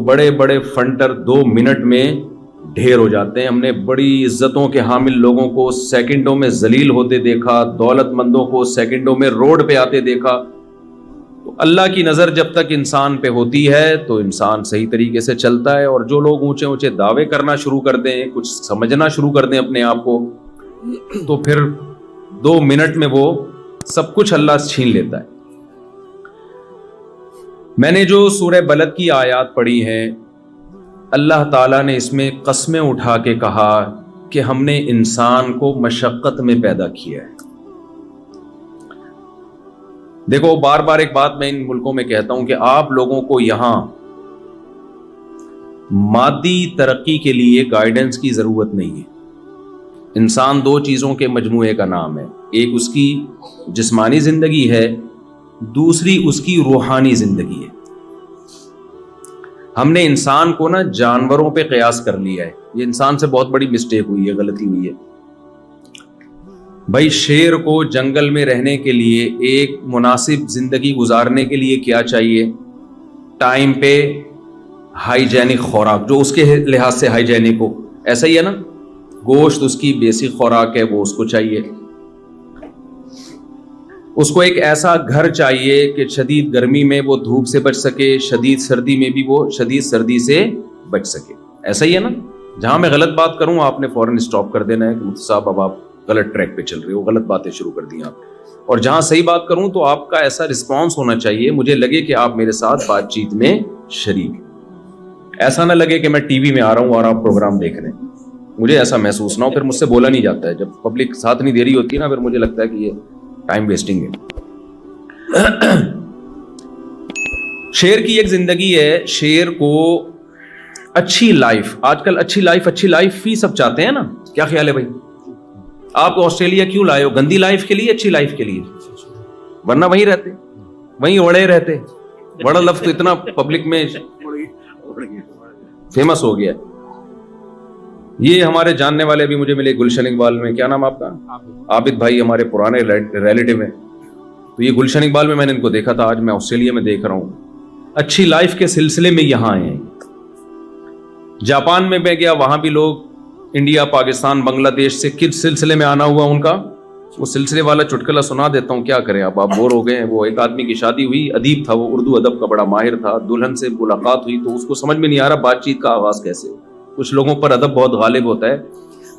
بڑے بڑے فنٹر 2 منٹ میں ڈھیر ہو جاتے ہیں. ہم نے بڑی عزتوں کے حامل لوگوں کو سیکنڈوں میں ذلیل ہوتے دیکھا, دولت مندوں کو سیکنڈوں میں روڈ پہ آتے دیکھا. تو اللہ کی نظر جب تک انسان پہ ہوتی ہے تو انسان صحیح طریقے سے چلتا ہے, اور جو لوگ اونچے اونچے دعوے کرنا شروع کر دیں, کچھ سمجھنا شروع کر دیں اپنے آپ کو, تو پھر 2 منٹ میں وہ سب کچھ اللہ چھین لیتا ہے. میں نے جو سورہ بلد کی آیات پڑھی ہیں, اللہ تعالیٰ نے اس میں قسمیں اٹھا کے کہا کہ ہم نے انسان کو مشقت میں پیدا کیا ہے. دیکھو بار بار ایک بات میں ان ملکوں میں کہتا ہوں کہ آپ لوگوں کو یہاں مادی ترقی کے لیے گائیڈنس کی ضرورت نہیں ہے. انسان 2 چیزوں کے مجموعے کا نام ہے, ایک اس کی جسمانی زندگی ہے, دوسری اس کی روحانی زندگی ہے. ہم نے انسان کو نا جانوروں پہ قیاس کر لیا ہے. یہ انسان سے بہت بڑی مسٹیک ہوئی ہے, غلطی ہوئی ہے. بھائی شیر کو جنگل میں رہنے کے لیے, ایک مناسب زندگی گزارنے کے لیے کیا چاہیے؟ ٹائم پہ ہائیجینک خوراک, جو اس کے لحاظ سے ہائیجینک ہو. ایسا ہی ہے نا, گوشت اس کی بیسک خوراک ہے, وہ اس کو چاہیے. اس کو ایک ایسا گھر چاہیے کہ شدید گرمی میں وہ دھوپ سے بچ سکے, شدید سردی میں بھی وہ شدید سردی سے بچ سکے. ایسا ہی ہے نا. جہاں میں غلط بات کروں آپ نے فوراً اسٹاپ کر دینا ہے کہ مفتی صاحب اب آپ غلط ٹریک پہ چل رہے ہو, غلط باتیں شروع کر دی آپ. اور جہاں صحیح بات کروں تو آپ کا ایسا رسپانس ہونا چاہیے, مجھے لگے کہ آپ میرے ساتھ بات چیت میں شریک. ایسا نہ لگے کہ میں ٹی وی میں آ رہا ہوں اور آپ پروگرام دیکھ رہے ہیں. مجھے ایسا محسوس نہ ہو, پھر مجھ سے بولا نہیں جاتا ہے. جب پبلک ساتھ نہیں دے رہی ہوتی ہے نا, پھر مجھے لگتا ہے کہ یہ ٹائم ویسٹنگ ہے. شیر کی ایک زندگی ہے. شیر کو اچھی لائف, آج کل اچھی لائف ہی سب چاہتے ہیں نا. کیا خیال ہے بھائی؟ آپ کو آسٹریلیا کیوں لائے ہو؟ گندی لائف کے لیے, اچھی لائف کے لیے؟ ورنہ وہیں رہتے, وہیں اڑے رہتے. بڑا لفظ تو اتنا پبلک میں فیمس ہو گیا. یہ ہمارے جاننے والے بھی مجھے ملے گلشن اقبال میں. کیا نام آپ کا؟ عابد بھائی, ہمارے پرانے ریلیٹیو ہیں. تو یہ گلشن اقبال میں نے ان کو دیکھا تھا, آج میں آسٹریلیا میں دیکھ رہا ہوں. اچھی لائف کے سلسلے میں یہاں آئے ہیں. جاپان میں گیا, وہاں بھی لوگ انڈیا, پاکستان, بنگلہ دیش سے کس سلسلے میں آنا ہوا ان کا, وہ سلسلے والا چٹکلا سنا دیتا ہوں. کیا کریں آپ بور ہو گئے ہیں. وہ ایک آدمی کی شادی ہوئی, ادیب تھا, وہ اردو ادب کا بڑا ماہر تھا. دلہن سے ملاقات ہوئی تو اس کو سمجھ میں نہیں آ رہا بات چیت کا آغاز کیسے. کچھ لوگوں پر ادب بہت غالب ہوتا ہے.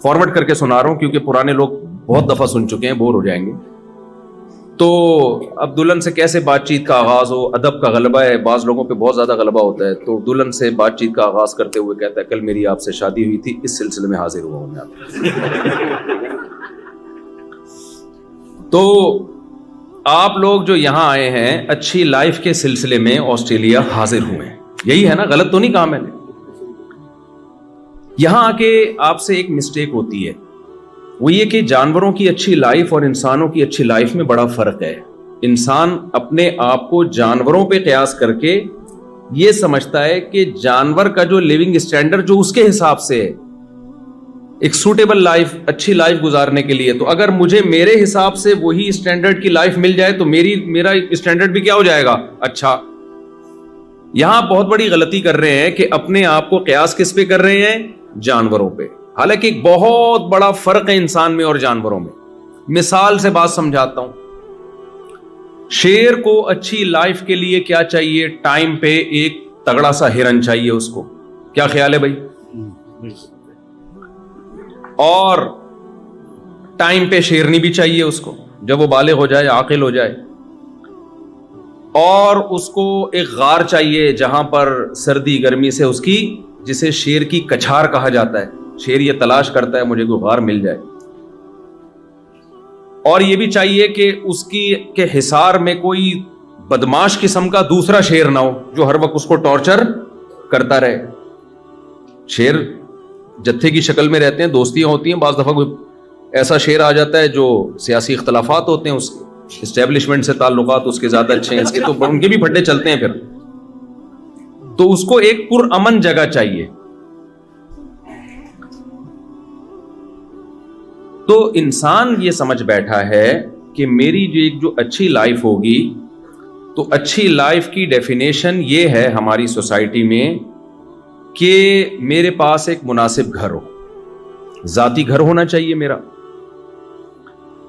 فارورڈ کر کے سنا رہا ہوں کیونکہ پرانے لوگ بہت دفعہ سن چکے ہیں, بور ہو جائیں گے. تو اب دلہن سے کیسے بات چیت کا آغاز ہو, ادب کا غلبہ ہے, بعض لوگوں پہ بہت زیادہ غلبہ ہوتا ہے. تو دلہن سے بات چیت کا آغاز کرتے ہوئے کہتا ہے, کل میری آپ سے شادی ہوئی تھی, اس سلسلے میں حاضر ہوا ہوں میں آپ. تو آپ لوگ جو یہاں آئے ہیں اچھی لائف کے سلسلے میں آسٹریلیا حاضر ہوئے ہیں, یہی ہے نا؟ غلط تو نہیں کہا میں نے. یہاں آ کے آپ سے ایک مسٹیک ہوتی ہے, وہ یہ کہ جانوروں کی اچھی لائف اور انسانوں کی اچھی لائف میں بڑا فرق ہے. انسان اپنے آپ کو جانوروں پہ قیاس کر کے یہ سمجھتا ہے کہ جانور کا جو لیونگ اسٹینڈرڈ جو اس کے حساب سے ہے, ایک سوٹیبل لائف, اچھی لائف گزارنے کے لیے, تو اگر مجھے میرے حساب سے وہی اسٹینڈرڈ کی لائف مل جائے تو میرا اسٹینڈرڈ بھی کیا ہو جائے گا, اچھا. یہاں بہت بڑی غلطی کر رہے ہیں کہ اپنے آپ کو قیاس کس پہ کر رہے ہیں؟ جانوروں پہ. حالانکہ ایک بہت بڑا فرق ہے انسان میں اور جانوروں میں. مثال سے بات سمجھاتا ہوں. شیر کو اچھی لائف کے لیے کیا چاہیے؟ ٹائم پہ ایک تگڑا سا ہرن چاہیے اس کو. کیا خیال ہے بھائی؟ اور ٹائم پہ شیرنی بھی چاہیے اس کو, جب وہ بالغ ہو جائے, عاقل ہو جائے. اور اس کو ایک غار چاہیے جہاں پر سردی گرمی سے اس کی, جسے شیر کی کچھار کہا جاتا ہے. شیر یہ تلاش کرتا ہے مجھے کوئی غار مل جائے. اور یہ بھی چاہیے کہ اس کی کے حصار میں کوئی بدماش قسم کا دوسرا شیر نہ ہو جو ہر وقت اس کو ٹارچر کرتا رہے. شیر جتھے کی شکل میں رہتے ہیں, دوستیاں ہوتی ہیں. بعض دفعہ کوئی ایسا شیر آ جاتا ہے جو سیاسی اختلافات ہوتے ہیں, اس اسٹیبلشمنٹ سے تعلقات اس کے زیادہ اچھے ہیں, اس کے تو ان کے بھی پھڈے چلتے ہیں. پھر تو اس کو ایک پرامن جگہ چاہیے. تو انسان یہ سمجھ بیٹھا ہے کہ میری جو اچھی لائف ہوگی, تو اچھی لائف کی ڈیفینیشن یہ ہے ہماری سوسائٹی میں کہ میرے پاس ایک مناسب گھر ہو, ذاتی گھر ہونا چاہیے میرا.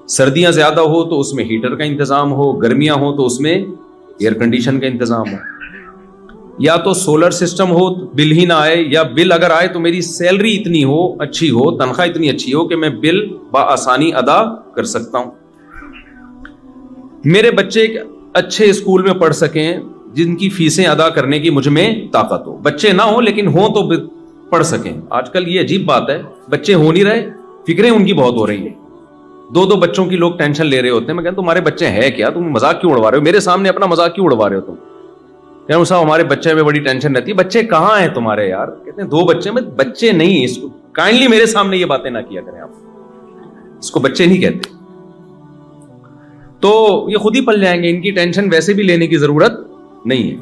سردیاں زیادہ ہو تو اس میں ہیٹر کا انتظام ہو, گرمیاں ہو تو اس میں ایئر کنڈیشن کا انتظام ہو, یا تو سولر سسٹم ہو بل ہی نہ آئے, یا بل اگر آئے تو میری سیلری اتنی ہو, اچھی ہو, تنخواہ اتنی اچھی ہو کہ میں بل بآسانی ادا کر سکتا ہوں. میرے بچے ایک اچھے اسکول میں پڑھ سکیں جن کی فیسیں ادا کرنے کی مجھ میں طاقت ہو. بچے نہ ہوں لیکن ہوں تو پڑھ سکیں. آج کل یہ عجیب بات ہے, بچے ہو نہیں رہے, فکریں ان کی بہت ہو رہی ہیں. دو بچوں کی لوگ ٹینشن لے رہے ہوتے ہیں. میں کہتا ہوں تمہارے بچے ہیں کیا, تم مذاق کیوں اڑوا رہے ہو میرے سامنے, اپنا مذاق کیوں اڑوا رہے ہو تم. کہوں صاحب ہمارے بچے میں بڑی ٹینشن رہتی ہے. بچے کہاں ہیں تمہارے یار؟ کہتے ہیں 2 بچے. میں بچے نہیں, اس کو کائنڈلی میرے سامنے یہ باتیں نہ کیا کریں آپ, اس کو بچے نہیں کہتے. تو یہ خود ہی پل جائیں گے, ان کی ٹینشن ویسے بھی لینے کی ضرورت نہیں ہے.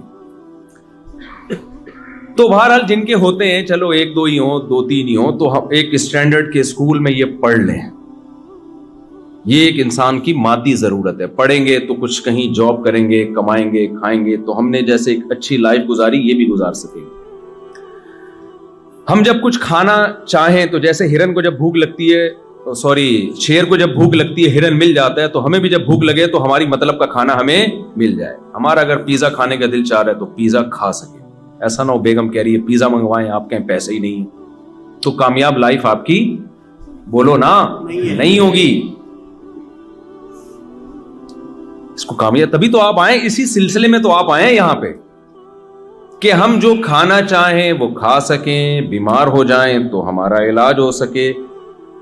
تو بہرحال جن کے ہوتے ہیں, چلو 1-2 ہی ہوں, 2-3 ہی ہوں, تو ایک اسٹینڈرڈ کے اسکول میں یہ پڑھ لیں. یہ ایک انسان کی مادی ضرورت ہے. پڑھیں گے تو کچھ کہیں جاب کریں گے, کمائیں گے, کھائیں گے, تو ہم نے جیسے ایک اچھی لائف گزاری یہ بھی گزار سکیں گے. ہم جب کچھ کھانا چاہیں تو جیسے ہرن کو جب بھوک لگتی ہے, شیر کو جب بھوک لگتی ہے ہرن مل جاتا ہے, تو ہمیں بھی جب بھوک لگے تو ہماری مطلب کا کھانا ہمیں مل جائے. ہمارا اگر پیزا کھانے کا دل چاہ رہا ہے تو پیزا کھا سکے. ایسا نہ ہو بیگم کہہ رہی ہے پیزا منگوائیں, آپ کہیں پیسے ہی نہیں, تو کامیاب لائف آپ کی بولو نا نہیں ہوگی. اس کو کامیاب تبھی تو آپ آئیں, اسی سلسلے میں تو آپ آئیں یہاں پہ کہ ہم جو کھانا چاہیں وہ کھا سکیں, بیمار ہو جائیں تو ہمارا علاج ہو سکے.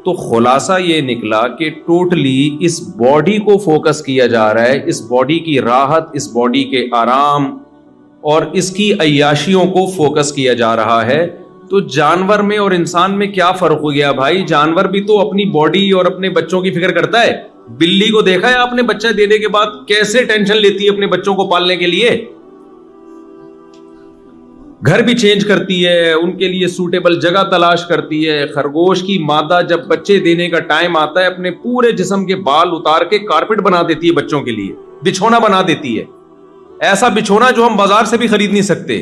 تو خلاصہ یہ نکلا کہ ٹوٹلی اس باڈی کو فوکس کیا جا رہا ہے, اس باڈی کی راحت, اس باڈی کے آرام اور اس کی عیاشیوں کو فوکس کیا جا رہا ہے. تو جانور میں اور انسان میں کیا فرق ہو گیا بھائی؟ جانور بھی تو اپنی باڈی اور اپنے بچوں کی فکر کرتا ہے. بلی کو دیکھا ہے آپ نے بچہ دینے کے بعد کیسے ٹینشن لیتی ہے اپنے بچوں کو پالنے کے لیے, گھر بھی چینج کرتی ہے, ان کے لیے سوٹیبل جگہ تلاش کرتی ہے. خرگوش کی مادہ جب بچے دینے کا ٹائم آتا ہے اپنے پورے جسم کے بال اتار کے کارپٹ بنا دیتی ہے بچوں کے لیے, بچھونا بنا دیتی ہے, ایسا بچھونا جو ہم بازار سے بھی خرید نہیں سکتے.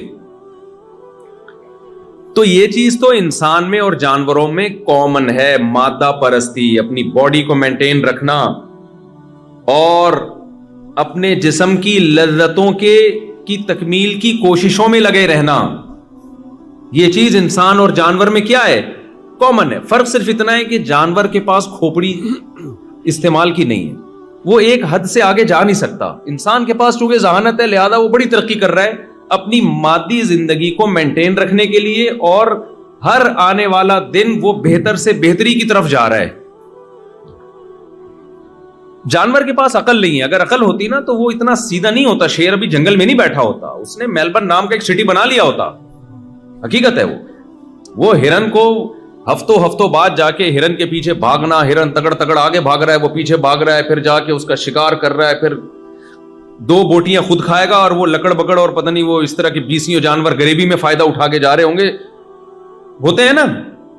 تو یہ چیز تو انسان میں اور جانوروں میں کامن ہے, مادہ پرستی, اپنی باڈی کو مینٹین رکھنا اور اپنے جسم کی لذتوں کی تکمیل کی کوششوں میں لگے رہنا. یہ چیز انسان اور جانور میں کیا ہے؟ کامن ہے. فرق صرف اتنا ہے کہ جانور کے پاس کھوپڑی استعمال کی نہیں ہے, وہ ایک حد سے آگے جا نہیں سکتا. انسان کے پاس چونکہ ذہانت ہے لہذا وہ بڑی ترقی کر رہا ہے اپنی مادی زندگی کو مینٹین رکھنے کے لیے, اور ہر آنے والا دن وہ بہتر سے بہتری کی طرف جا رہا ہے. جانور کے پاس عقل نہیں ہے. اگر عقل ہوتی نا تو وہ اتنا سیدھا نہیں ہوتا. شیر ابھی جنگل میں نہیں بیٹھا ہوتا, اس نے میلبرن نام کا ایک سٹی بنا لیا ہوتا. حقیقت ہے وہ ہرن کو ہفتوں بعد جا کے ہرن کے پیچھے بھاگنا, ہرن تگڑ آگے بھاگ رہا ہے, وہ پیچھے بھاگ رہا ہے, پھر جا کے اس کا شکار کر رہا ہے, پھر 2 بوٹیاں خود کھائے گا اور وہ لکڑ بکڑ اور پتہ نہیں وہ اس طرح کے 20 جانور غریبی میں فائدہ اٹھا کے جا رہے ہوں گے. ہوتے ہیں نا.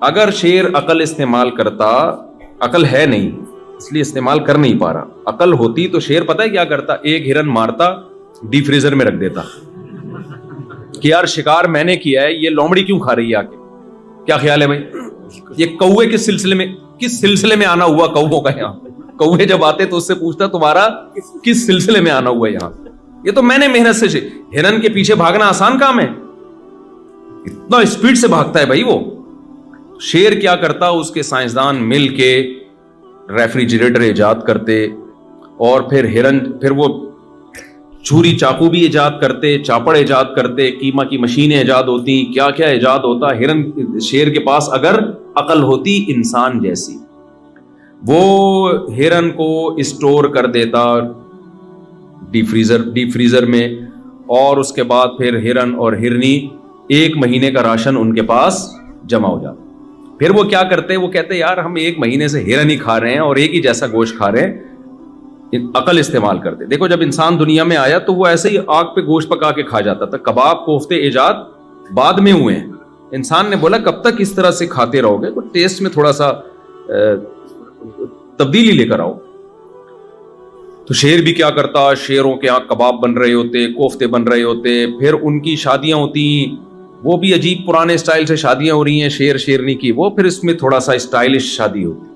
اگر شیر عقل استعمال کرتا, عقل ہے نہیں اس لیے استعمال کر نہیں پا رہا, عقل ہوتی تو شیر پتہ ہے کیا کرتا؟ ایک ہرن مارتا, ڈی فریزر میں رکھ دیتا کہ یار شکار میں نے کیا ہے, یہ لومڑی کیوں کھا رہی ہے آکے. کیا خیال ہے بھائی؟ یہ کوے کس سلسلے میں آنا ہوا کووں کا یہاں؟ کوے جب آتے تو اس سے پوچھتا تمہارا کس سلسلے میں آنا ہوا یہاں. یہ تو میں نے محنت سے. ہرن کے پیچھے بھاگنا آسان کام ہے, اتنا اسپیڈ سے بھاگتا ہے بھائی وہ. شیر کیا کرتا؟ اس کے سائنسدان مل کے ریفریجریٹر ایجاد کرتے, اور پھر وہ چھری چاقو بھی ایجاد کرتے, چاپڑ ایجاد کرتے, قیمہ کی مشینیں ایجاد ہوتی, کیا کیا ایجاد ہوتا. شیر کے پاس اگر عقل ہوتی انسان جیسی, وہ ہرن کو اسٹور کر دیتا ڈی فریزر میں, اور اس کے بعد پھر ہرن اور ہرنی 1 مہینے کا راشن ان کے پاس جمع ہو جاتا. پھر وہ کیا کرتے؟ وہ کہتے یار ہم 1 مہینے سے ہرن ہی کھا رہے ہیں اور ایک ہی جیسا گوشت کھا رہے ہیں, عقل استعمال کرتے. دیکھو جب انسان دنیا میں آیا تو وہ ایسے ہی آگ پہ گوشت پکا کے کھا جاتا تھا. کباب کوفتے ایجاد بعد میں ہوئے ہیں. انسان نے بولا کب تک اس طرح سے کھاتے رہو گے, تو ٹیسٹ میں تھوڑا سا تبدیلی لے کر آؤ. تو شیر بھی کیا کرتا؟ شیروں کے یہاں کباب بن رہے ہوتے, کوفتے بن رہے ہوتے, پھر ان کی شادیاں ہوتی, وہ بھی عجیب پرانے اسٹائل سے شادیاں ہو رہی ہیں شیر شیرنی کی, وہ پھر اس میں تھوڑا سا اسٹائلش شادی ہوتی.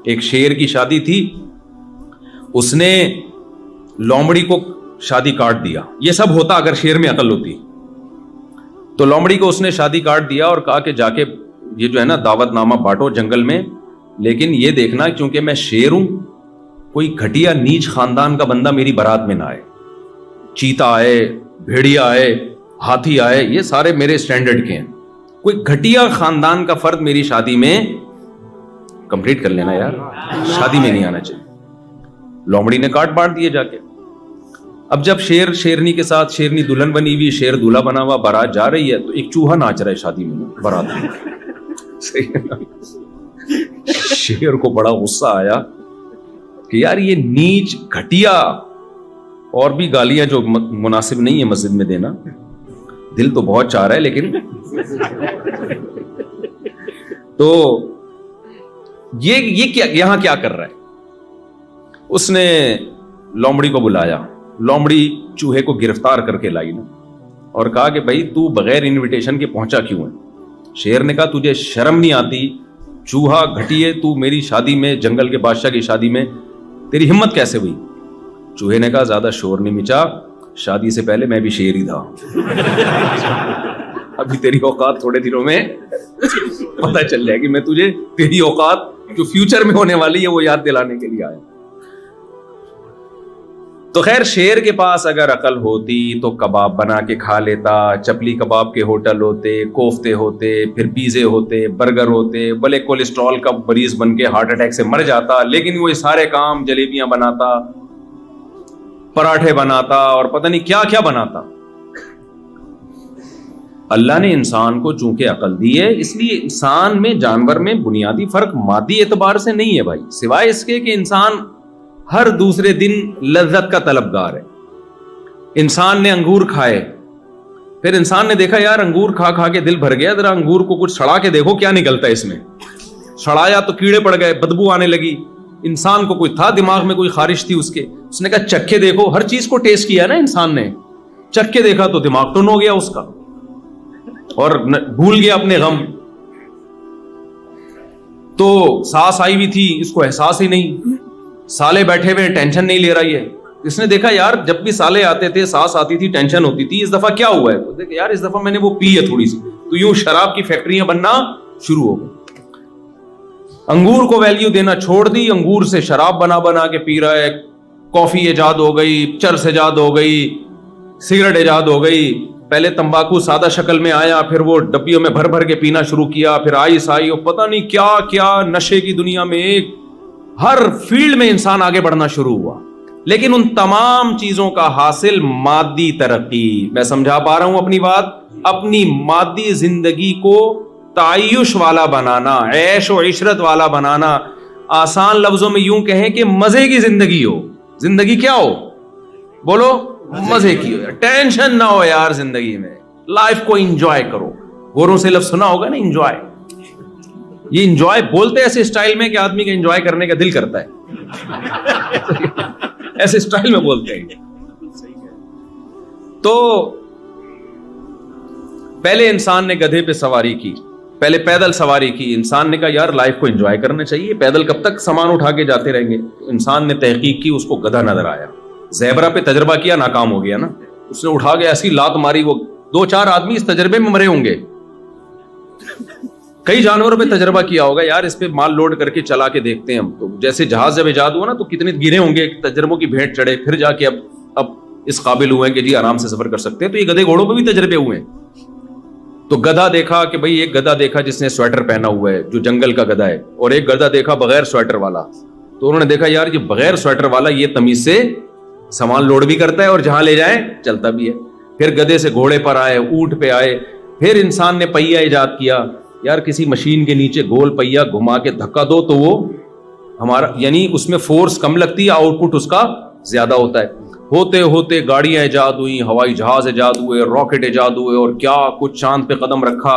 ایک شیر کی شادی تھی, اس نے لومڑی کو شادی کاٹ دیا. یہ سب ہوتا اگر شیر میں عقل ہوتی. تو لومڑی کو اس نے شادی کاٹ دیا اور کہا کہ جا کے یہ جو ہے نا دعوت نامہ بانٹو جنگل میں, لیکن یہ دیکھنا کیونکہ میں شیر ہوں, کوئی گھٹیا نیچ خاندان کا بندہ میری بارات میں نہ آئے. چیتا آئے, بھیڑیا آئے, ہاتھی آئے, یہ سارے میرے سٹینڈرڈ کے ہیں. کوئی گھٹیا خاندان کا فرد میری شادی میں کمپلیٹ کر لینا یار, شادی میں نہیں آنا چاہیے. لومڑی نے کاٹ بانٹ دیے جا کے. اب جب شیر شیرنی کے ساتھ, شیرنی دلہن بنی ہوئی, شیر دولہا بنا ہوا, بارات جا رہی ہے تو ایک چوہا ناچ رہا ہے شادی میں بارات میں. شیر کو بڑا غصہ آیا کہ یار یہ نیچ گھٹیا, اور بھی گالیاں جو مناسب نہیں ہے مسجد میں دینا, دل تو بہت چاہ رہا ہے لیکن تو یہ کیا یہاں کیا کر رہا ہے. اس نے لومڑی کو بلایا, لومڑی چوہے کو گرفتار کر کے لائی نا, اور کہا کہ بھائی تو بغیر انویٹیشن کے پہنچا کیوں ہے. شیر نے کہا تجھے شرم نہیں آتی, چوہا گھٹیے, تو میری شادی میں, جنگل کے بادشاہ کی شادی میں تیری ہمت کیسے ہوئی. چوہے نے کہا زیادہ شور نہیں مچا, شادی سے پہلے میں بھی شیر ہی تھا. ابھی تیری اوقات تھوڑے دنوں میں پتہ چل جائے گی, میں تجھے تیری اوقات جو فیوچر میں ہونے والی ہے وہ یاد دلانے کے لیے آیا. تو خیر شیر کے پاس اگر عقل ہوتی تو کباب بنا کے کھا لیتا, چپلی کباب کے ہوٹل ہوتے, کوفتے ہوتے, پھر پیزے ہوتے, برگر ہوتے, بلے کولیسٹرول کا مریض بن کے ہارٹ اٹیک سے مر جاتا, لیکن وہ سارے کام جلیبیاں بناتا, پراٹھے بناتا, اور پتہ نہیں کیا کیا بناتا. اللہ نے انسان کو چونکہ عقل دی ہے, اس لیے انسان میں جانور میں بنیادی فرق مادی اعتبار سے نہیں ہے بھائی, سوائے اس کے کہ انسان ہر دوسرے دن لذت کا طلبگار ہے. انسان نے انگور کھائے, پھر انسان نے دیکھا یار انگور کھا کھا کے دل بھر گیا, ذرا انگور کو کچھ سڑا کے دیکھو کیا نکلتا ہے اس میں. سڑایا تو کیڑے پڑ گئے, بدبو آنے لگی. انسان کو کوئی تھا دماغ میں کوئی خارش تھی اس کے, اس نے کہا چکھے دیکھو. ہر چیز کو ٹیسٹ کیا نا انسان نے, چکھے دیکھا تو دماغ ٹن ہو گیا اس کا, اور بھول گیا اپنے غم. تو سانس آئی ہوئی تھی, اس کو احساس ہی نہیں. سالے بیٹھے ہوئے ٹینشن نہیں لے رہی ہے. اس نے دیکھا یار جب بھی سالے آتے تھے سانس آتی تھی, ٹینشن ہوتی تھی, اس دفعہ کیا ہوا ہے. تو دیکھ یار اس دفعہ میں نے وہ پی ہے تھوڑی سی, تو یوں شراب کی فیکٹریاں بننا شروع ہو گئی. انگور کو ویلیو دینا چھوڑ دی, انگور سے شراب بنا بنا کے پی رہا ہے. کافی ایجاد ہو گئی, چرس ایجاد ہو گئی, سگریٹ ایجاد ہو گئی. پہلے تمباکو سادہ شکل میں آیا, پھر وہ ڈبیوں میں بھر بھر کے پینا شروع کیا, پھر آئس آئی, اور پتہ نہیں کیا کیا نشے کی دنیا میں ایک ہر فیلڈ میں انسان آگے بڑھنا شروع ہوا. لیکن ان تمام چیزوں کا حاصل مادی ترقی. میں سمجھا پا رہا ہوں اپنی بات. اپنی مادی زندگی کو تعیش والا بنانا, عیش و عشرت والا بنانا. آسان لفظوں میں یوں کہیں کہ مزے کی زندگی ہو. زندگی کیا ہو بولو, مزے کی ہو. ٹینشن نہ ہو یار زندگی میں, لائف کو انجوائے کرو. گوروں سے لفظ سنا ہوگا نا انجوائے. یہ انجوائے بولتے ایسے اسٹائل میں کہ آدمی کا انجوائے کرنے کا دل کرتا ہے. ایسے اسٹائل میں بولتے ہیں. تو پہلے انسان نے گدھے پہ سواری کی, پہلے پیدل سواری کی. انسان نے کہا یار لائف کو انجوائے کرنا چاہیے, پیدل کب تک سامان اٹھا کے جاتے رہیں گے. انسان نے تحقیق کی, اس کو گدھا نظر آیا. زیبرا پہ تجربہ کیا, ناکام ہو گیا نا. اس نے اٹھا کے ایسی لات ماری, وہ 2-4 آدمی اس تجربے میں مرے ہوں گے. کئی جانوروں پہ تجربہ کیا ہوگا یار اس پہ مال لوڈ کر کے چلا کے دیکھتے ہیں ہم. تو جیسے جہاز جب ایجاد ہوا نا تو کتنے گرے ہوں گے, تجربوں کی بھیٹ چڑھے, پھر جا کے اب اس قابل ہوئے ہیں کہ جی آرام سے سفر کر سکتے ہیں. تو یہ گدھے گھوڑوں پہ بھی تجربے ہوئے ہیں. تو گدھا دیکھا کہ بھائی ایک گدھا دیکھا جس نے سویٹر پہنا ہوا ہے, جو جنگل کا گدھا ہے, اور ایک گدھا دیکھا بغیر سویٹر والا. تو انہوں نے دیکھا یار یہ بغیر سویٹر والا یہ تمیز سے سامان لوڈ بھی کرتا ہے اور جہاں لے جائیں چلتا بھی ہے. پھر گدھے سے گھوڑے پر آئے, اونٹ پہ آئے. پھر انسان نے پہیا ایجاد کیا. یار کسی مشین کے نیچے گول پہیا گھما کے دھکا دو تو وہ ہمارا, یعنی اس میں فورس کم لگتی ہے, آؤٹ پٹ اس کا زیادہ ہوتا ہے. ہوتے ہوتے گاڑیاں ایجاد ہوئی, ہوائی جہاز ایجاد ہوئے, راکٹ ایجاد ہوئے, اور کیا کچھ چاند پہ قدم رکھا.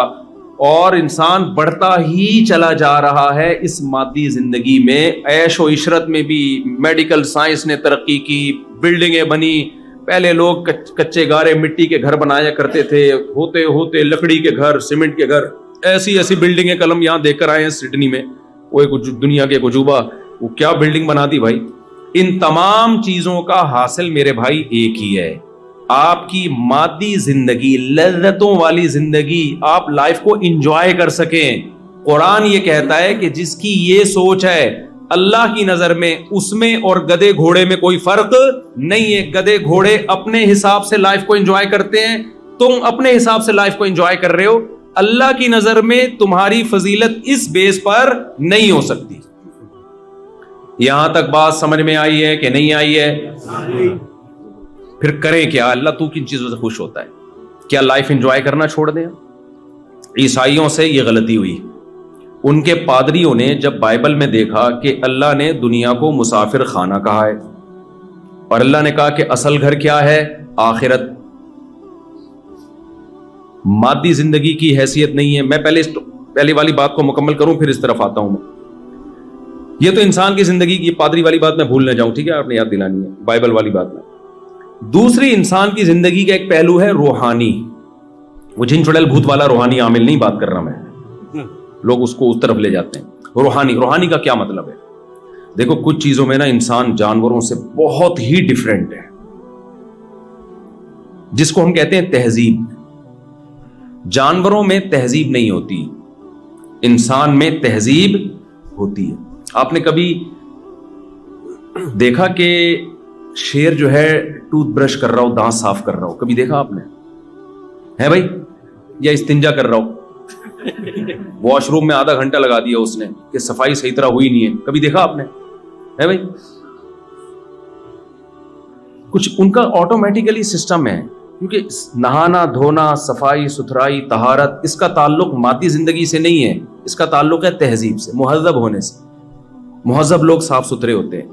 اور انسان بڑھتا ہی چلا جا رہا ہے اس مادی زندگی میں. عیش و عشرت میں بھی میڈیکل سائنس نے ترقی کی, بلڈنگیں بنی. پہلے لوگ کچے گارے مٹی کے گھر بنایا کرتے تھے, ہوتے ہوتے لکڑی کے گھر, سیمنٹ کے گھر, ایسی ایسی بلڈنگیں کلم یہاں دیکھ کر آئے ہیں سڈنی میں, وہ ایک دنیا کے عجوبہ, وہ کیا بلڈنگ بنا دی بھائی. ان تمام چیزوں کا حاصل میرے بھائی ایک ہی ہے, آپ کی مادی زندگی, لذتوں والی زندگی, آپ لائف کو انجوائے کر سکیں. قرآن یہ کہتا ہے کہ جس کی یہ سوچ ہے اللہ کی نظر میں اس میں اور گدے گھوڑے میں کوئی فرق نہیں ہے. گدے گھوڑے اپنے حساب سے لائف کو انجوائے کرتے ہیں, تم اپنے حساب سے لائف کو انجوائے کر رہے ہو. اللہ کی نظر میں تمہاری فضیلت اس بیس پر نہیں ہو سکتی. یہاں تک بات سمجھ میں آئی ہے کہ نہیں آئی ہے؟ پھر کریں کیا؟ اللہ تو کن چیزوں سے خوش ہوتا ہے؟ کیا لائف انجوائے کرنا چھوڑ دیں؟ عیسائیوں سے یہ غلطی ہوئی. ان کے پادریوں نے جب بائبل میں دیکھا کہ اللہ نے دنیا کو مسافر خانہ کہا ہے اور اللہ نے کہا کہ اصل گھر کیا ہے؟ آخرت. مادی زندگی کی حیثیت نہیں ہے. میں پہلی والی بات کو مکمل کروں پھر اس طرف آتا ہوں. میں یہ تو انسان کی زندگی کی, پادری والی بات میں بھول نہ جاؤں, ٹھیک ہے, آپ نے یاد دلانی ہے. بائبل والی بات میں دوسری انسان کی زندگی کا ایک پہلو ہے روحانی. وہ جن چڑیل بھوت والا روحانی عامل نہیں بات کر رہا میں, لوگ اس کو اس طرف لے جاتے ہیں. روحانی کا کیا مطلب ہے؟ دیکھو کچھ چیزوں میں نا انسان جانوروں سے بہت ہی ڈیفرنٹ ہے, جس کو ہم کہتے ہیں تہذیب. جانوروں میں تہذیب نہیں ہوتی, انسان میں تہذیب ہوتی ہے. آپ نے کبھی دیکھا کہ شیر جو ہے ٹوتھ برش کر رہا ہو, دانت صاف کر رہا ہو؟ کبھی دیکھا آپ نے؟ ہے بھائی, یا استنجا کر رہا ہو, واش روم میں آدھا گھنٹہ لگا دیا اس نے کہ صفائی صحیح طرح ہوئی نہیں ہے, کبھی دیکھا آپ نے؟ ہے بھائی, کچھ ان کا آٹومیٹیکلی سسٹم ہے, کیونکہ نہانا دھونا, صفائی ستھرائی, طہارت, اس کا تعلق مادی زندگی سے نہیں ہے, اس کا تعلق ہے تہذیب سے, مہذب ہونے سے. مہذب لوگ صاف ستھرے ہوتے ہیں.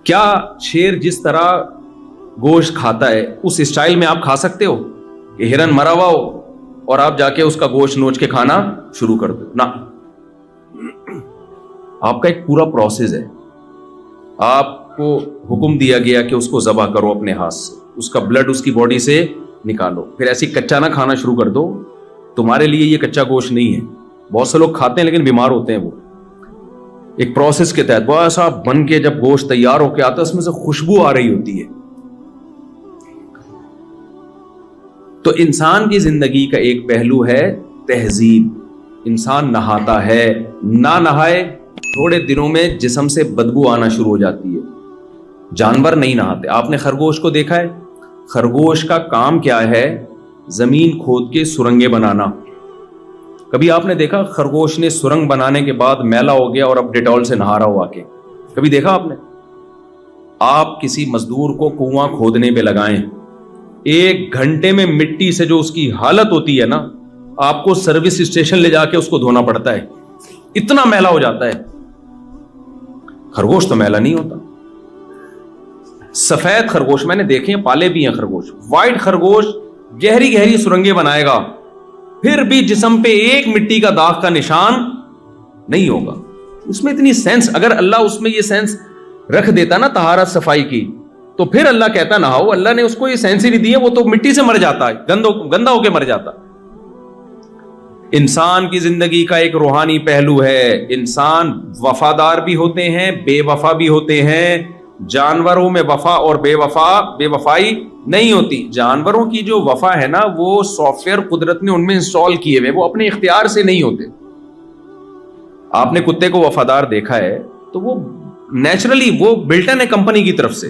کیا شیر جس طرح گوشت کھاتا ہے اس اسٹائل میں آپ کھا سکتے ہو کہ ہرن مرا ہوا ہو اور آپ جا کے اس کا گوشت نوچ کے کھانا شروع کر دو؟ نہ, آپ کا ایک پورا پروسیس ہے. آپ کو حکم دیا گیا کہ اس کو ذبح کرو اپنے ہاتھ سے, اس کا بلڈ اس کی باڈی سے نکالو, پھر ایسی کچا نہ کھانا شروع کر دو. تمہارے لیے یہ کچا گوشت نہیں ہے. بہت سے لوگ کھاتے ہیں لیکن بیمار ہوتے ہیں. وہ ایک پروسیس کے تحت بہت سا بن کے جب گوشت تیار ہو کے آتا ہے اس میں سے خوشبو آ رہی ہوتی ہے. تو انسان کی زندگی کا ایک پہلو ہے تہذیب. انسان نہاتا ہے, نہ نہائے تھوڑے دنوں میں جسم سے بدبو آنا شروع ہو جاتی ہے. جانور نہیں نہاتے. آپ نے خرگوش کو دیکھا ہے؟ خرگوش کا کام کیا ہے؟ زمین کھود کے سرنگیں بنانا. کبھی آپ نے دیکھا خرگوش نے سرنگ بنانے کے بعد میلا ہو گیا اور اب ڈیٹول سے نہا رہا ہو آ کے؟ کبھی دیکھا آپ نے؟ آپ کسی مزدور کو کنواں کھودنے پہ لگائیں, 1 گھنٹے میں مٹی سے جو اس کی حالت ہوتی ہے نا, آپ کو سروس اسٹیشن لے جا کے اس کو دھونا پڑتا ہے, اتنا میلا ہو جاتا ہے. خرگوش تو میلا نہیں ہوتا. سفید خرگوش میں نے دیکھے ہیں, پالے بھی ہیں خرگوش. وائٹ خرگوش گہری گہری سرنگیں بنائے گا, پھر بھی جسم پہ ایک مٹی کا داغ کا نشان نہیں ہوگا. اس میں اتنی سینس, اگر اللہ اس میں یہ سینس رکھ دیتا نا طہارت صفائی کی, تو پھر اللہ کہتا نہاؤ. اللہ نے اس کو یہ سینس ہی نہیں دی ہے, وہ تو مٹی سے مر جاتا ہے, گندا ہو کے مر جاتا. انسان کی زندگی کا ایک روحانی پہلو ہے. انسان وفادار بھی ہوتے ہیں, بے وفا بھی ہوتے ہیں. جانوروں میں وفا اور بے وفائی نہیں ہوتی. جانوروں کی جو وفا ہے نا, وہ سافٹ ویئر قدرت نے ان میں انسٹال کیے ہوئے, وہ اپنے اختیار سے نہیں ہوتے. آپ نے کتے کو وفادار دیکھا ہے تو وہ نیچرلی وہ بلٹن ہے کمپنی کی طرف سے,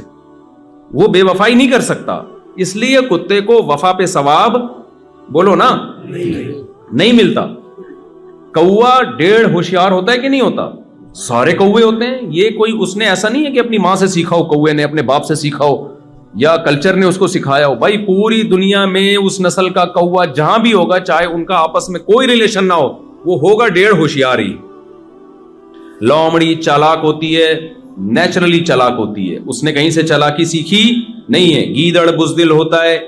وہ بے وفائی نہیں کر سکتا. اس لیے کتے کو وفا پہ ثواب بولو نا نہیں ملتا. کوا 1.5 ہوشیار ہوتا ہے کہ نہیں ہوتا؟ سارے کوے ہوتے ہیں. یہ کوئی اس نے ایسا نہیں ہے کہ اپنی ماں سے سیکھا ہو, کوے نے اپنے باپ سے سیکھا ہو, یا کلچر نے اس کو سکھایا ہو. بھائی پوری دنیا میں اس نسل کا کوا جہاں بھی ہوگا, چاہے ان کا آپس میں کوئی ریلیشن نہ ہو, وہ ہوگا 1.5 ہوشیار ہی. لومڑی چالاک ہوتی ہے, نیچرلی چالاک ہوتی ہے, اس نے کہیں سے چالاکی سیکھی نہیں ہے. گیدڑ بزدل ہوتا ہے,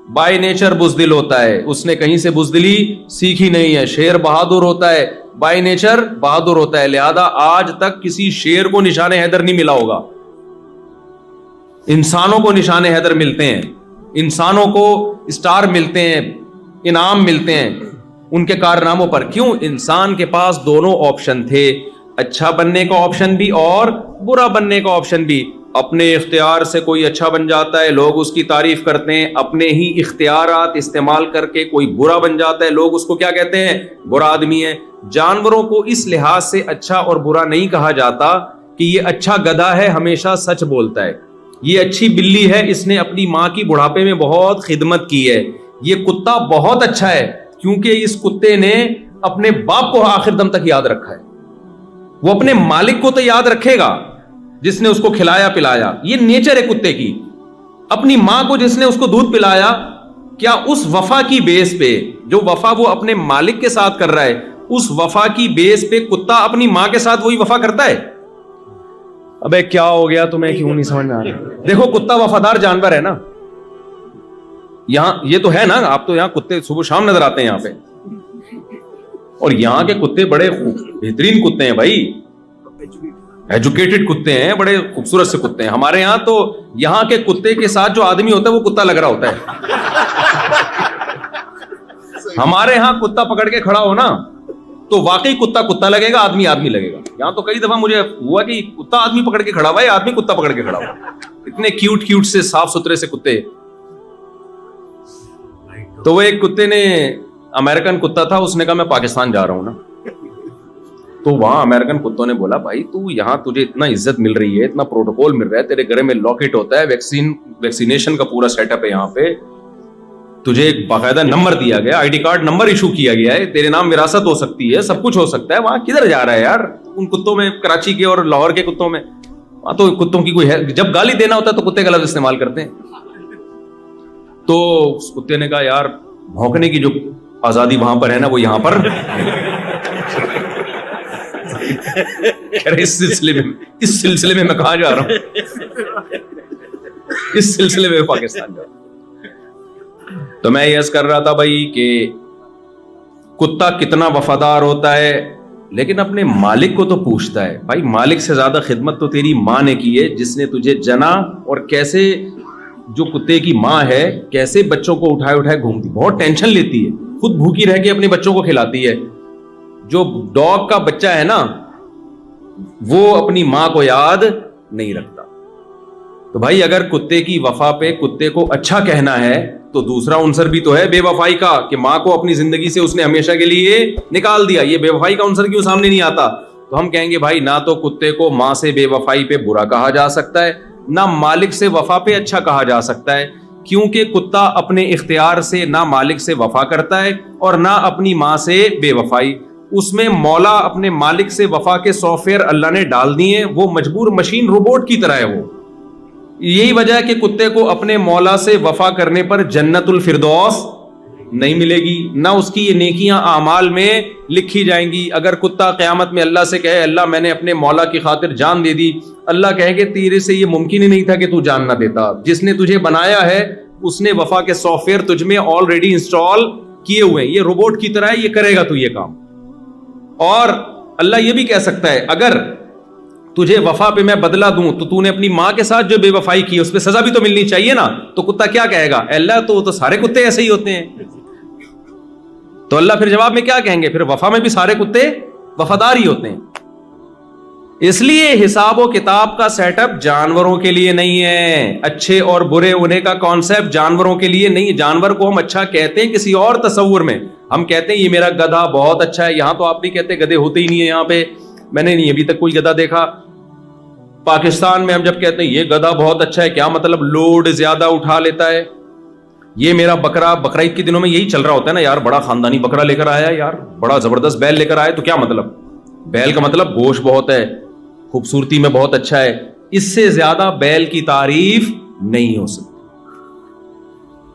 بائی نیچر بزدل ہوتا ہے, اس نے کہیں سے بزدلی سیکھی نہیں ہے. شیر بہادر ہوتا ہے, بائی نیچر بہادر ہوتا ہے. لہذا آج تک کسی شیر کو نشان حیدر نہیں ملا ہوگا. انسانوں کو نشان حیدر ملتے ہیں, انسانوں کو اسٹار ملتے ہیں, انعام ملتے ہیں ان کے کارناموں پر. کیوں؟ انسان کے پاس دونوں آپشن تھے, اچھا بننے کا آپشن بھی اور برا بننے کا آپشن بھی. اپنے اختیار سے کوئی اچھا بن جاتا ہے, لوگ اس کی تعریف کرتے ہیں. اپنے ہی اختیارات استعمال کر کے کوئی برا بن جاتا ہے, لوگ اس کو کیا کہتے ہیں؟ برا آدمی ہے. جانوروں کو اس لحاظ سے اچھا اور برا نہیں کہا جاتا کہ یہ اچھا گدھا ہے, ہمیشہ سچ بولتا ہے, یہ اچھی بلی ہے, اس نے اپنی ماں کی بڑھاپے میں بہت خدمت کی ہے, یہ کتا بہت اچھا ہے کیونکہ اس کتے نے اپنے باپ کو آخر دم تک یاد رکھا ہے. وہ اپنے مالک کو تو یاد رکھے گا جس نے اس کو کھلایا پلایا, یہ نیچر ہے کتے کی. اپنی ماں کو جس نے اس کو دودھ پلایا, کیا اس وفا کی بیس پہ, جو وفا وہ اپنے مالک کے ساتھ کر رہا ہے, اس وفا کی بیس پہ کتا اپنی ماں کے ساتھ وہی وفا کرتا ہے؟ ابے کیا ہو گیا تمہیں, کیوں نہیں سمجھ میں آ رہا؟ دیکھو کتا وفادار جانور ہے نا, یہاں یہ تو ہے نا, آپ تو یہاں کتے صبح شام نظر آتے ہیں یہاں پہ, اور یہاں کے کتے بڑے بہترین کتے ہیں بھائی, ایجوکیٹڈ کتے ہیں, بڑے خوبصورت سے کتے ہیں. ہمارے یہاں تو یہاں کے کتے کے ساتھ جو آدمی ہوتا ہے وہ کتا لگ رہا ہوتا ہے. ہمارے یہاں کتا پکڑ کے کھڑا ہو نا تو واقعی کتا کتا لگے گا, آدمی آدمی لگے گا. یہاں تو کئی دفعہ مجھے ہوا کہ کتا آدمی پکڑ کے کھڑا ہوا ہے, آدمی کتا پکڑ کے کھڑا ہوا, اتنے کیوٹ کیوٹ سے صاف ستھرے سے کتے. تو وہ ایک کتے نے, امریکن کتا تھا, اس نے کہا میں پاکستان جا رہا ہوں نا. تو وہاں امریکن کتوں نے بولا بھائی تو یہاں تجھے اتنا عزت مل رہی ہے, اتنا پروٹوکول مل رہا ہے, تیرے گھر میں لاکٹ ہوتا ہے, ویکسینیشن کا پورا سیٹ اپ ہے یہاں پہ, تجھے ایک باقاعدہ نمبر دیا گیا, I D card number issue کیا گیا ہے, تیرے نام وراثت ہو سکتی ہے, سب کچھ ہو سکتا ہے, وہاں کدھر جا رہا ہے یار ان کتوں میں, کراچی کے اور لاہور کے کتوں میں؟ وہاں تو کتوں کی کوئی ہے, جب گالی دینا ہوتا ہے تو کتے کا لفظ استعمال کرتے ہیں. تو اس کتے نے کہا یار بھونکنے کی جو آزادی وہاں پر ہے نا وہ یہاں پر اس سلسلے میں میں کہاں جا رہا ہوں, اس سلسلے میں پاکستان جا رہا ہوں. تو میں یس کر رہا تھا بھائی کہ کتا کتنا وفادار ہوتا ہے, لیکن اپنے مالک کو تو پوچھتا ہے. بھائی مالک سے زیادہ خدمت تو تیری ماں نے کی ہے جس نے تجھے جنا, اور کیسے جو کتے کی ماں ہے کیسے بچوں کو اٹھائے اٹھائے گھومتی, بہت ٹینشن لیتی ہے, خود بھوکی رہ کے اپنے بچوں کو کھلاتی ہے. جو ڈاگ کا بچہ ہے نا وہ اپنی ماں کو یاد نہیں رکھتا. تو بھائی اگر کتے کی وفا پہ کتے کو اچھا کہنا ہے تو دوسرا عنصر بھی تو ہے بے وفائی کا, کہ ماں کو اپنی زندگی سے اس نے ہمیشہ کے لیے نکال دیا, یہ بے وفائی کا عنصر کیوں سامنے نہیں آتا؟ تو ہم کہیں گے بھائی نہ تو کتے کو ماں سے بے وفائی پہ برا کہا جا سکتا ہے, نہ مالک سے وفا پہ اچھا کہا جا سکتا ہے, کیونکہ کتا اپنے اختیار سے نہ مالک سے وفا کرتا ہے اور نہ اپنی ماں سے بے وفائی. اس میں مولا اپنے مالک سے وفا کے سافٹ ویئر اللہ نے ڈال دیے ہیں, وہ مجبور مشین روبوٹ کی طرح ہے وہ. یہی وجہ ہے کہ کتے کو اپنے مولا سے وفا کرنے پر جنت الفردوس نہیں ملے گی, نہ اس کی یہ نیکیاں اعمال میں لکھی جائیں گی. اگر کتا قیامت میں اللہ سے کہے اللہ میں نے اپنے مولا کی خاطر جان دے دی, اللہ کہے کہ تیرے سے یہ ممکن ہی نہیں تھا کہ تو جان نہ دیتا, جس نے تجھے بنایا ہے اس نے وفا کے سافٹ ویئر تجھ میں آلریڈی انسٹال کیے ہوئے ہیں, یہ روبوٹ کی طرح ہے, یہ کرے گا تو یہ کام. اور اللہ یہ بھی کہہ سکتا ہے اگر تجھے وفا پہ میں بدلہ دوں تو تو نے اپنی ماں کے ساتھ جو بے وفائی کی اس پہ سزا بھی تو ملنی چاہیے نا. تو کتا کیا کہے گا, اللہ تو سارے کتے ایسے ہی ہوتے ہیں. تو اللہ پھر جواب میں کیا کہیں گے, پھر وفا میں بھی سارے کتے وفادار ہی ہوتے ہیں. اس لیے حساب و کتاب کا سیٹ اپ جانوروں کے لیے نہیں ہے, اچھے اور برے ہونے کا کانسیپٹ جانوروں کے لیے نہیں. جانور کو ہم اچھا کہتے ہیں کسی اور تصور میں, ہم کہتے ہیں یہ میرا گدھا بہت اچھا ہے. یہاں تو آپ نہیں کہتے, گدھے ہوتے ہی نہیں ہے یہاں پہ, میں نے نہیں ابھی تک کوئی گدھا دیکھا. پاکستان میں ہم جب کہتے ہیں یہ گدھا بہت اچھا ہے, کیا مطلب لوڈ زیادہ اٹھا لیتا ہے. یہ میرا بکرا, بقرعید کے دنوں میں یہی چل رہا ہوتا ہے نا یار, بڑا خاندانی بکرا لے کر آیا یار, بڑا زبردست بیل لے کر آیا. تو کیا مطلب, بیل کا مطلب گوشت بہت ہے, خوبصورتی میں بہت اچھا ہے, اس سے زیادہ بیل کی تعریف نہیں ہو سکتی.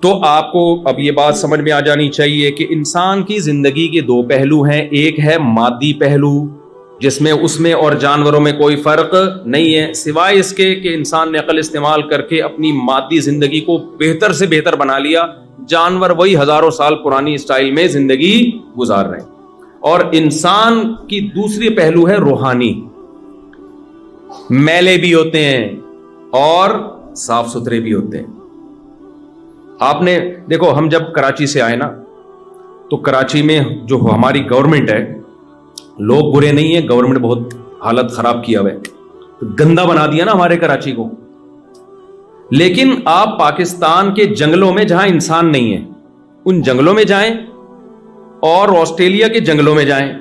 تو آپ کو اب یہ بات سمجھ میں آ جانی چاہیے کہ انسان کی زندگی کے دو پہلو ہیں. ایک ہے مادی پہلو جس میں اس میں اور جانوروں میں کوئی فرق نہیں ہے, سوائے اس کے کہ انسان نے عقل استعمال کر کے اپنی مادی زندگی کو بہتر سے بہتر بنا لیا. جانور وہی ہزاروں سال پرانی اسٹائل میں زندگی گزار رہے ہیں. اور انسان کی دوسری پہلو ہے روحانی, میلے بھی ہوتے ہیں اور صاف ستھرے بھی ہوتے ہیں. آپ نے دیکھو ہم جب کراچی سے آئے نا تو کراچی میں جو ہماری گورنمنٹ ہے, لوگ برے نہیں ہیں, گورنمنٹ بہت حالت خراب کیا ہوا ہے, گندا بنا دیا نا ہمارے کراچی کو. لیکن آپ پاکستان کے جنگلوں میں جہاں انسان نہیں ہے ان جنگلوں میں جائیں اور آسٹریلیا کے جنگلوں میں جائیں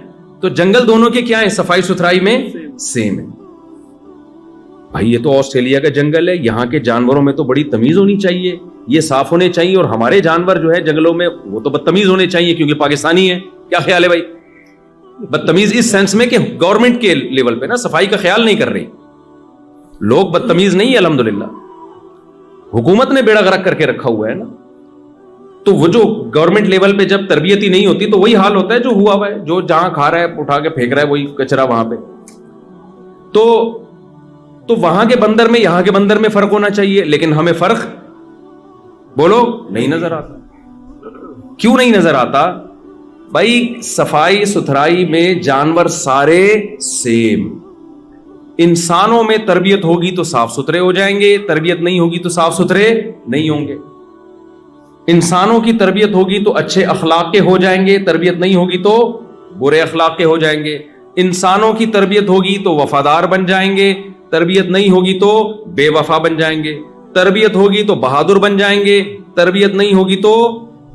تو جنگل دونوں کے کیا ہیں, صفائی ستھرائی میں سیم ہے. بھائی یہ تو آسٹریلیا کا جنگل ہے, یہاں کے جانوروں میں تو بڑی تمیز ہونی چاہیے, یہ صاف ہونے چاہیے, اور ہمارے جانور جو ہے جنگلوں میں وہ تو بدتمیز ہونے چاہیے کیونکہ پاکستانی ہے. کیا خیال ہے بھائی؟ بدتمیز اس سینس میں کہ گورنمنٹ کے لیول پہ نا صفائی کا خیال نہیں کر رہی. لوگ بدتمیز نہیں ہے الحمدللہ, حکومت نے بیڑا غرق کر کے رکھا ہوا ہے نا. تو وہ جو گورنمنٹ لیول پہ جب تربیت ہی نہیں ہوتی تو وہی حال ہوتا ہے جو ہوا ہوا ہے, جو جہاں کھا رہا ہے اٹھا کے پھینک رہا ہے وہی کچرا وہاں پہ. تو وہاں کے بندر میں یہاں کے بندر میں فرق ہونا چاہیے, لیکن ہمیں فرق بولو نہیں نظر آتا. کیوں نہیں نظر آتا بھائی؟ صفائی ستھرائی میں جانور سارے سیم. انسانوں میں تربیت ہوگی تو صاف ستھرے ہو جائیں گے, تربیت نہیں ہوگی تو صاف ستھرے نہیں ہوں گے. انسانوں کی تربیت ہوگی تو اچھے اخلاق کے ہو جائیں گے, تربیت نہیں ہوگی تو برے اخلاق کے ہو جائیں گے. انسانوں کی تربیت ہوگی تو وفادار بن جائیں گے, تربیت نہیں ہوگی تو بے وفا بن جائیں گے. تربیت ہوگی تو بہادر بن جائیں گے, تربیت نہیں ہوگی تو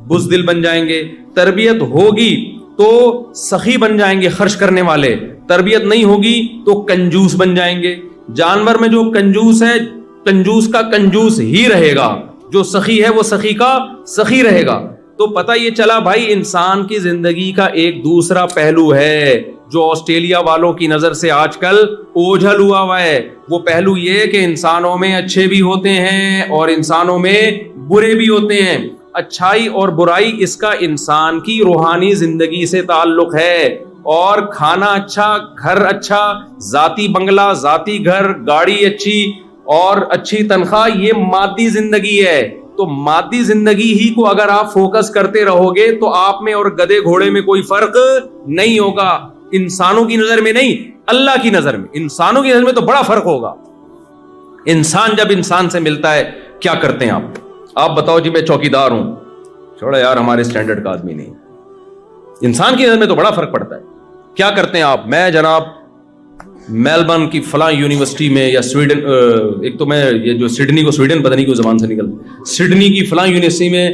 بزدل بن جائیں گے. تربیت ہوگی تو سخی بن جائیں گے, خرچ کرنے والے. تربیت نہیں ہوگی تو کنجوس بن جائیں گے. جانور میں جو کنجوس ہے کنجوس کا کنجوس ہی رہے گا, جو سخی ہے وہ سخی کا سخی رہے گا. تو پتہ یہ چلا بھائی انسان کی زندگی کا ایک دوسرا پہلو ہے جو آسٹریلیا والوں کی نظر سے آج کل اوجھل ہوا ہے. وہ پہلو یہ کہ انسانوں میں اچھے بھی ہوتے ہیں اور انسانوں میں برے بھی ہوتے ہیں. اچھائی اور برائی اس کا انسان کی روحانی زندگی سے تعلق ہے. اور کھانا اچھا, گھر اچھا, ذاتی بنگلہ, ذاتی گھر, گاڑی اچھی اور اچھی تنخواہ, یہ مادی زندگی ہے. تو مادی زندگی ہی کو اگر آپ فوکس کرتے رہو گے تو آپ میں اور گدے گھوڑے میں کوئی فرق نہیں ہوگا. انسانوں کی نظر میں نہیں, اللہ کی نظر میں. انسانوں کی نظر میں تو بڑا فرق ہوگا. انسان جب انسان سے ملتا ہے کیا کرتے ہیں آپ بتاؤ جی میں چوکیدار ہوں, چھوڑا یار ہمارے سٹینڈرڈ کا آدمی نہیں. انسان کی نظر میں تو بڑا فرق پڑتا ہے. کیا کرتے ہیں آپ؟ میں جناب میلبرن کی فلاں یونیورسٹی میں یا سویڈن, ایک تو میں یہ جو سڈنی کو سویڈن پتہ نہیں کیوں زبان سے نکل, سڈنی کی فلاں یونیورسٹی میں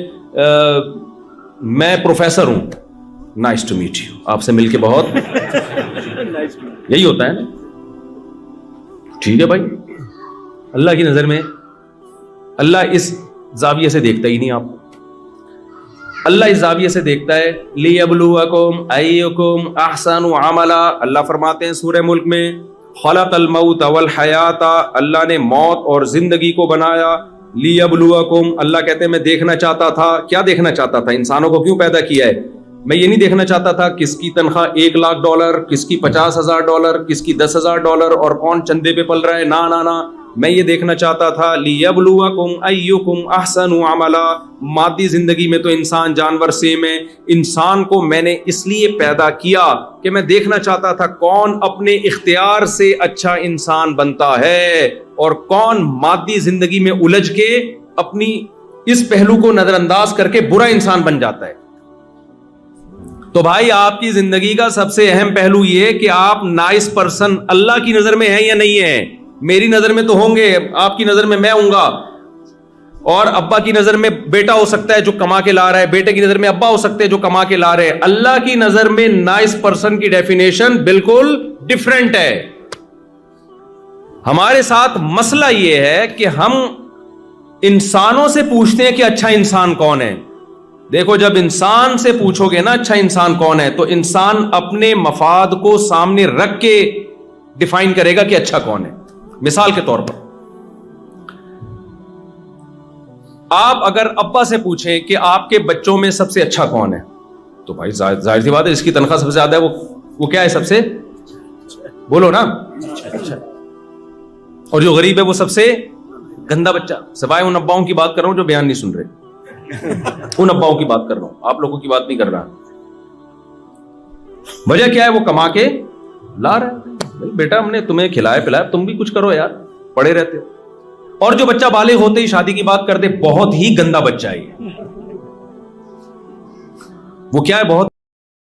میں پروفیسر ہوں. نائس ٹو میٹ یو, آپ سے مل کے بہت یہی ہوتا ہے نا. ٹھیک ہے بھائی, اللہ کی نظر میں اللہ اس زاویے سے دیکھتا ہی نہیں آپ کو. اللہ اس زاویے سے دیکھتا ہے لیبلوکم ایکم احسن عملا. اللہ فرماتے ہیں سورہ ملک میں خلق الموت والحیات, اللہ نے موت اور زندگی کو بنایا. لیبلوکم, اللہ کہتے ہیں میں دیکھنا چاہتا تھا. کیا دیکھنا چاہتا تھا؟ انسانوں کو کیوں پیدا کیا ہے؟ میں یہ نہیں دیکھنا چاہتا تھا کس کی تنخواہ $1,00,000, کس کی $50,000, کس کی $10,000 اور کون چندے پہ پل رہا ہے. نا, میں یہ دیکھنا چاہتا تھا لیبلوکم ایکم احسن عملا. مادی زندگی میں تو انسان جانور سیم ہے. انسان کو میں نے اس لیے پیدا کیا کہ میں دیکھنا چاہتا تھا کون اپنے اختیار سے اچھا انسان بنتا ہے اور کون مادی زندگی میں الجھ کے اپنی اس پہلو کو نظر انداز کر کے برا انسان بن جاتا ہے. تو بھائی آپ کی زندگی کا سب سے اہم پہلو یہ کہ آپ نائس پرسن اللہ کی نظر میں ہیں یا نہیں ہیں. میری نظر میں تو ہوں گے, آپ کی نظر میں ہوں گا, اور ابا کی نظر میں بیٹا ہو سکتا ہے جو کما کے لا رہا ہے, بیٹے کی نظر میں ابا ہو سکتے ہیں جو کما کے لا رہے ہیں. اللہ کی نظر میں نائس پرسن کی ڈیفینیشن بالکل ڈیفرنٹ ہے. ہمارے ساتھ مسئلہ یہ ہے کہ ہم انسانوں سے پوچھتے ہیں کہ اچھا انسان کون ہے. دیکھو جب انسان سے پوچھو گے نا اچھا انسان کون ہے, تو انسان اپنے مفاد کو سامنے رکھ کے ڈیفائن کرے گا کہ اچھا کون ہے. مثال کے طور پر آپ اگر ابا سے پوچھیں کہ آپ کے بچوں میں سب سے اچھا کون ہے, تو بھائی ظاہر سی بات ہے اس کی تنخواہ سب سے زیادہ ہے, وہ کیا ہے سب سے, بولو نا, اچھا. اور جو غریب ہے وہ سب سے گندا بچہ. سوائے ان اباؤں کی بات کر رہا ہوں جو بیان نہیں سن رہے, ان اباؤں کی بات کر رہا ہوں, آپ لوگوں کی بات نہیں کر رہا. وجہ کیا ہے؟ وہ کما کے لا رہا ہے. بیٹا ہم نے تمہیں کھلایا پلایا, تم بھی کچھ کرو یار, پڑے رہتے ہو. اور جو بچہ بالغ ہوتے ہی شادی کی بات کر دے، بہت ہی گندا بچہ ہے یہ. وہ کیا ہے؟ بہت